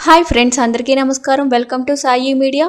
Hi friends, అందరికీ నమస్కారం. Welcome to Sai media.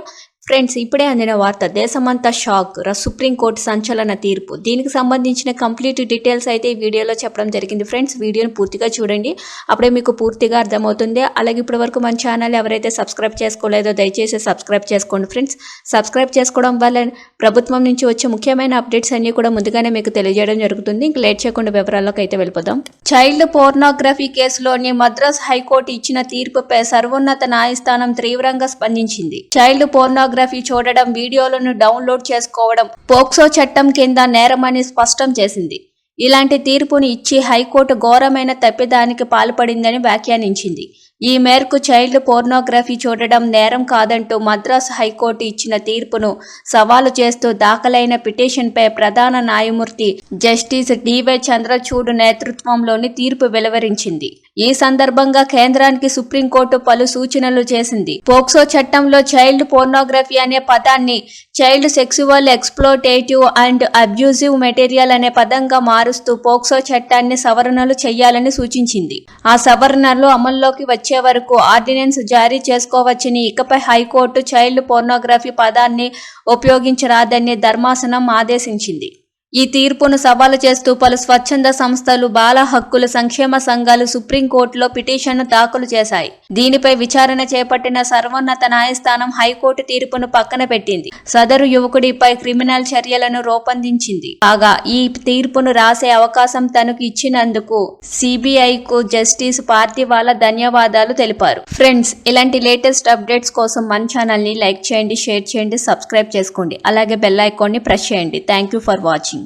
Friends, ఇప్పుడే అందిన వార్త. దేశమంతా షాక్. సుప్రీంకోర్టు సంచలన తీర్పు. దీనికి సంబంధించిన కంప్లీట్ డీటెయిల్స్ అయితే ఈ వీడియోలో చెప్పడం జరిగింది. ఫ్రెండ్స్, వీడియోని పూర్తిగా చూడండి, అప్పుడే మీకు పూర్తిగా అర్థమవుతుంది. అలాగే ఇప్పటి వరకు మన ఛానల్ ఎవరైతే సబ్స్క్రైబ్ చేసుకోలేదో దయచేసి సబ్స్క్రైబ్ చేసుకోండి. ఫ్రెండ్స్, సబ్స్క్రైబ్ చేసుకోవడం వల్ల ప్రభుత్వం నుంచి వచ్చే ముఖ్యమైన అప్డేట్స్ అన్ని కూడా ముందుగానే మీకు తెలియజేయడం జరుగుతుంది. ఇంక లేట్ చేయకుండా వివరాల్లోకి అయితే వెళ్ళిపోదాం. చైల్డ్ పోర్నోగ్రఫీ కేసులోని మద్రాస్ హైకోర్టు ఇచ్చిన తీర్పుపై సర్వోన్నత న్యాయస్థానం తీవ్రంగా స్పందించింది. చైల్డ్ పోర్నోగ్రఫీ చూడడం, వీడియోలను డౌన్లోడ్ చేసుకోవడం పోక్సో చట్టం కింద నేరమని స్పష్టం చేసింది. ఇలాంటి తీర్పును ఇచ్చి హైకోర్టు ఘోరమైన తప్పిదానికి పాల్పడిందని వ్యాఖ్యానించింది. ఈ మేరకు చైల్డ్ పోర్నోగ్రఫీ చూడడం నేరం కాదంటూ మద్రాసు హైకోర్టు ఇచ్చిన తీర్పును సవాలు చేస్తూ దాఖలైన పిటిషన్పై ప్రధాన న్యాయమూర్తి జస్టిస్ డివై చంద్రచూడ్ నేతృత్వంలోని తీర్పు వెలువరించింది. ఈ సందర్భంగా కేంద్రానికి సుప్రీంకోర్టు పలు సూచనలు చేసింది. పోక్సో చట్టంలో చైల్డ్ పోర్నోగ్రఫీ అనే పదాన్ని child sexual exploitative and abusive material అనే పదంగా మారుస్తూ పోక్సో చట్టాన్ని సవరణలు చేయాలని సూచించింది. ఆ సవరణలు అమల్లోకి వచ్చే వరకు ఆర్డినెన్స్ జారీ చేసుకోవచ్చని, ఇకపై హైకోర్టు చైల్డ్ పోర్నోగ్రఫీ పదాన్ని ఉపయోగించరాదని ధర్మాసనం ఆదేశించింది. ఈ తీర్పును సవాలు చేస్తూ పలు స్వచ్ఛంద సంస్థలు, బాల హక్కుల సంక్షేమ సంఘాలు సుప్రీంకోర్టులో పిటిషన్ను దాఖలు చేశాయి. దీనిపై విచారణ చేపట్టిన సర్వోన్నత న్యాయస్థానం హైకోర్టు తీర్పును పక్కన పెట్టింది. సదరు యువకుడిపై క్రిమినల్ చర్యలను రూపొందించింది. కాగా ఈ తీర్పును రాసే అవకాశం తనకు ఇచ్చినందుకు సిబిఐకు జస్టిస్ పార్థివాలా ధన్యవాదాలు తెలిపారు. ఫ్రెండ్స్, ఇలాంటి లేటెస్ట్ అప్డేట్స్ కోసం మన ఛానల్ని లైక్ చేయండి, షేర్ చేయండి, సబ్స్క్రైబ్ చేసుకోండి. అలాగే బెల్ ఐకాన్ని ప్రెస్ చేయండి. Thank you for watching.